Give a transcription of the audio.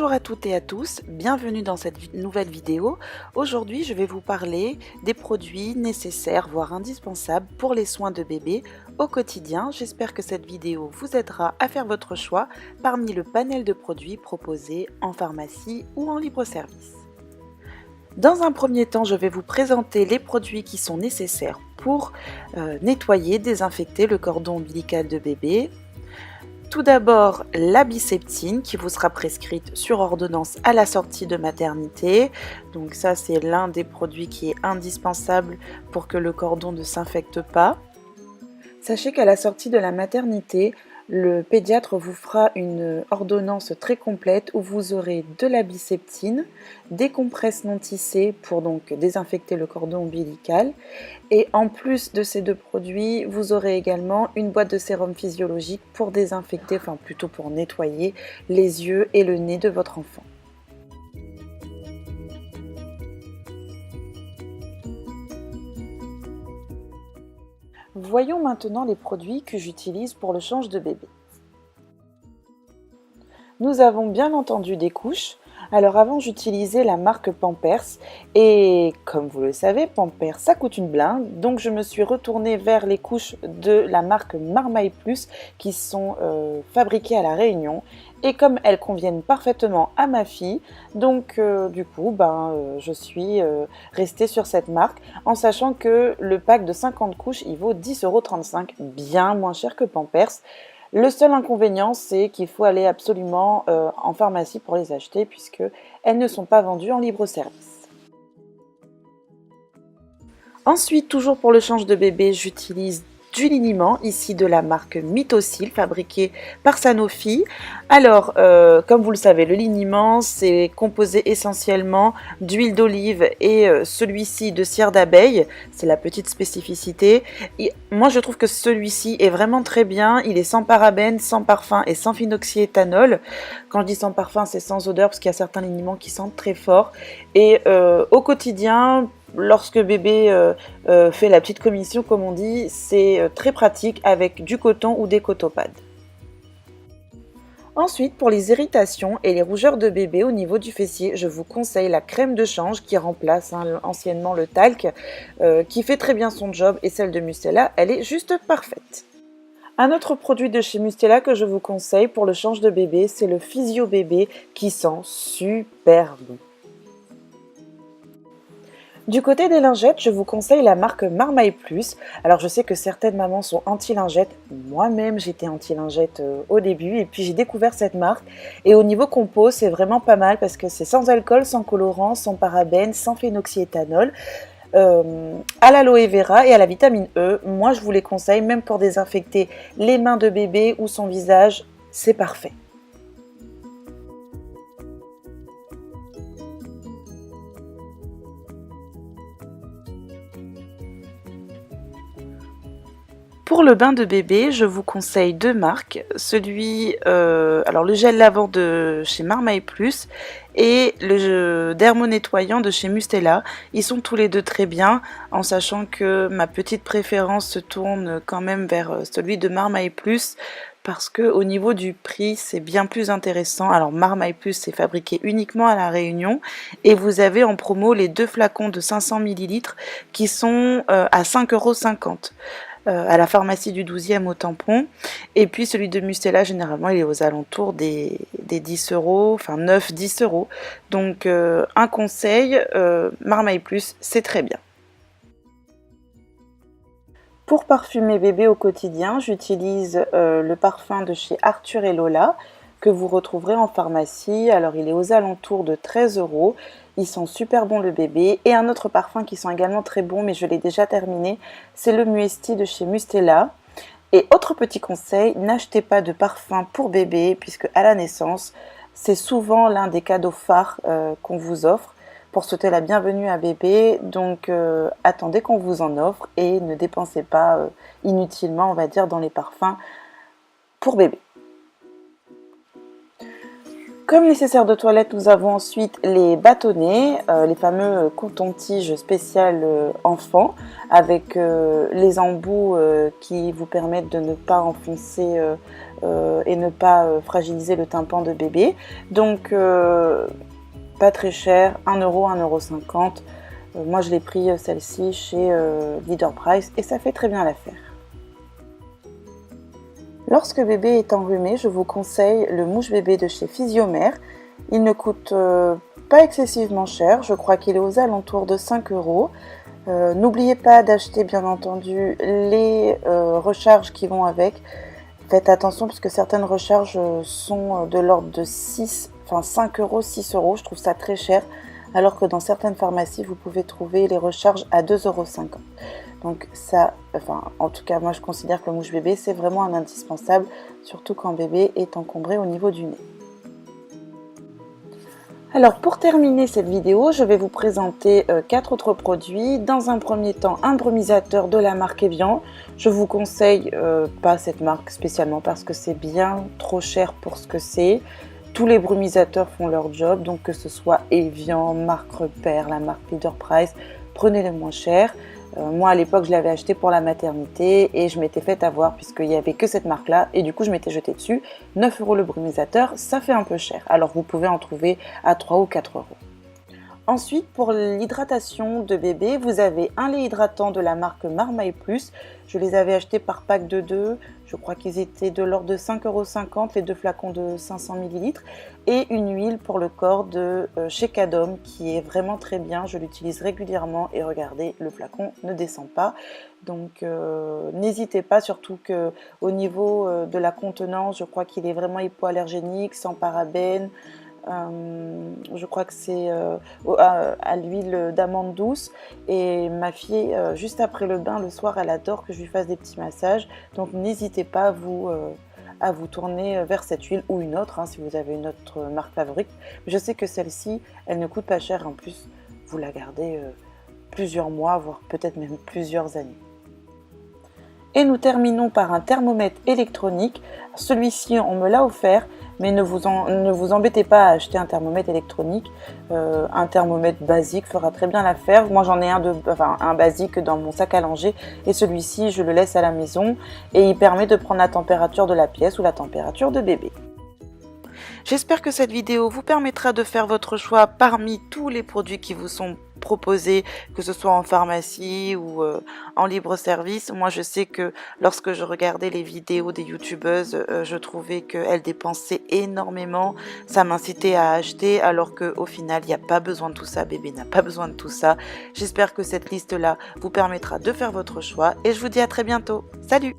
Bonjour à toutes et à tous, bienvenue dans cette nouvelle vidéo. Aujourd'hui, je vais vous parler des produits nécessaires, voire indispensables pour les soins de bébé au quotidien. J'espère que cette vidéo vous aidera à faire votre choix parmi le panel de produits proposés en pharmacie ou en libre-service. Dans un premier temps, je vais vous présenter les produits qui sont nécessaires pour nettoyer, désinfecter le cordon ombilical de bébé. Tout d'abord, la Biceptine qui vous sera prescrite sur ordonnance à la sortie de maternité. Donc ça, c'est l'un des produits qui est indispensable pour que le cordon ne s'infecte pas. Sachez qu'à la sortie de la maternité, le pédiatre vous fera une ordonnance très complète où vous aurez de la Biceptine, des compresses non tissées pour donc désinfecter le cordon ombilical. Et en plus de ces deux produits, vous aurez également une boîte de sérum physiologique pour désinfecter, enfin plutôt pour nettoyer les yeux et le nez de votre enfant. Voyons maintenant les produits que j'utilise pour le change de bébé. Nous avons bien entendu des couches. Alors avant, j'utilisais la marque Pampers et comme vous le savez, Pampers ça coûte une blinde, donc je me suis retournée vers les couches de la marque Marmaille Plus qui sont fabriquées à La Réunion et comme elles conviennent parfaitement à ma fille, donc je suis restée sur cette marque en sachant que le pack de 50 couches il vaut 10,35 €, bien moins cher que Pampers. Le seul inconvénient, c'est qu'il faut aller absolument en pharmacie pour les acheter puisqu'elles ne sont pas vendues en libre service. Ensuite, toujours pour le change de bébé, j'utilise du liniment, ici de la marque Mytocil, fabriqué par Sanofi. Alors, comme vous le savez, le liniment, c'est composé essentiellement d'huile d'olive et celui-ci de cire d'abeille. C'est la petite spécificité. Et moi, je trouve que celui-ci est vraiment très bien. Il est sans parabènes, sans parfum et sans phenoxyéthanol. Quand je dis sans parfum, c'est sans odeur parce qu'il y a certains liniments qui sentent très fort. Et au quotidien, lorsque bébé fait la petite commission, comme on dit, c'est très pratique avec du coton ou des cotopades. Ensuite, pour les irritations et les rougeurs de bébé au niveau du fessier, je vous conseille la crème de change qui remplace anciennement le talc, qui fait très bien son job, et celle de Mustela, elle est juste parfaite. Un autre produit de chez Mustela que je vous conseille pour le change de bébé, c'est le Physio Bébé qui sent super bon. Du côté des lingettes, je vous conseille la marque Marmaille Plus. Alors je sais que certaines mamans sont anti-lingettes. Moi-même j'étais anti-lingettes au début et puis j'ai découvert cette marque. Et au niveau compo, c'est vraiment pas mal parce que c'est sans alcool, sans colorant, sans parabènes, sans phenoxyéthanol. À l'aloe vera et à la vitamine E. Moi je vous les conseille même pour désinfecter les mains de bébé ou son visage. C'est parfait. Pour le bain de bébé, je vous conseille deux marques, alors le gel lavant de chez Marmaille Plus et le dermonettoyant de chez Mustela. Ils sont tous les deux très bien, en sachant que ma petite préférence se tourne quand même vers celui de Marmaille Plus, parce que au niveau du prix, c'est bien plus intéressant. Alors Marmaille Plus, c'est fabriqué uniquement à La Réunion, et vous avez en promo les deux flacons de 500 ml qui sont à 5,50 € à la pharmacie du 12e au tampon. Et puis celui de Mustela, généralement, il est aux alentours des 10 €, enfin 9-10 €. Donc un conseil, Marmaille Plus, c'est très bien. Pour parfumer bébé au quotidien, j'utilise le parfum de chez Arthur et Lola que vous retrouverez en pharmacie. Alors il est aux alentours de 13 €. Ils sont super bons le bébé. Et un autre parfum qui sont également très bons, mais je l'ai déjà terminé, c'est le Muesti de chez Mustela. Et autre petit conseil, n'achetez pas de parfum pour bébé, puisque à la naissance, c'est souvent l'un des cadeaux phares qu'on vous offre pour souhaiter la bienvenue à bébé. Donc attendez qu'on vous en offre et ne dépensez pas inutilement, on va dire, dans les parfums pour bébé. Comme nécessaire de toilette, nous avons ensuite les bâtonnets, les fameux coton-tige spécial enfant, avec les embouts qui vous permettent de ne pas enfoncer et ne pas fragiliser le tympan de bébé. Donc pas très cher, 1 euro, 1,50 €. Moi je l'ai pris celle-ci chez Leader Price et ça fait très bien l'affaire. Lorsque bébé est enrhumé, je vous conseille le mouche bébé de chez Physiomère. Il ne coûte pas excessivement cher, je crois qu'il est aux alentours de 5 €. N'oubliez pas d'acheter bien entendu les recharges qui vont avec. Faites attention parce que certaines recharges sont de l'ordre de 5 €, 6 €, je trouve ça très cher. Alors que dans certaines pharmacies, vous pouvez trouver les recharges à 2,50 €. Donc ça, en tout cas, moi je considère que le mouche bébé, c'est vraiment un indispensable, surtout quand bébé est encombré au niveau du nez. Alors pour terminer cette vidéo, je vais vous présenter 4 autres produits. Dans un premier temps, un brumisateur de la marque Evian. Je vous conseille pas cette marque spécialement parce que c'est bien trop cher pour ce que c'est. Tous les brumisateurs font leur job, donc que ce soit Evian, marque Repère, la marque Leader Price, prenez le moins cher. Moi à l'époque je l'avais acheté pour la maternité et je m'étais fait avoir puisqu'il n'y avait que cette marque là et du coup je m'étais jetée dessus. 9 € le brumisateur, ça fait un peu cher, alors vous pouvez en trouver à 3 ou 4 €. Ensuite, pour l'hydratation de bébé, vous avez un lait hydratant de la marque Marmaille Plus. Je les avais achetés par pack de 2. Je crois qu'ils étaient de l'ordre de 5,50 €, les 2 flacons de 500 ml. Et une huile pour le corps de chez Cadom qui est vraiment très bien. Je l'utilise régulièrement et regardez, le flacon ne descend pas. Donc n'hésitez pas, surtout qu'au niveau de la contenance, je crois qu'il est vraiment hypoallergénique, sans parabènes. Je crois que c'est à l'huile d'amande douce et ma fille juste après le bain le soir elle adore que je lui fasse des petits massages, donc n'hésitez pas à vous tourner vers cette huile ou une autre si vous avez une autre marque favorite. Je sais que celle-ci elle ne coûte pas cher, en plus vous la gardez plusieurs mois voire peut-être même plusieurs années. Et nous terminons par un thermomètre électronique. Celui-ci, on me l'a offert, mais ne vous embêtez pas à acheter un thermomètre électronique. Un thermomètre basique fera très bien l'affaire. Moi, j'en ai un basique dans mon sac à langer et celui-ci, je le laisse à la maison et il permet de prendre la température de la pièce ou la température de bébé. J'espère que cette vidéo vous permettra de faire votre choix parmi tous les produits qui vous sont proposés, que ce soit en pharmacie ou en libre service. Moi je sais que lorsque je regardais les vidéos des youtubeuses, je trouvais qu'elles dépensaient énormément, ça m'incitait à acheter alors qu'au final il n'y a pas besoin de tout ça, bébé n'a pas besoin de tout ça. J'espère que cette liste là vous permettra de faire votre choix et je vous dis à très bientôt. Salut!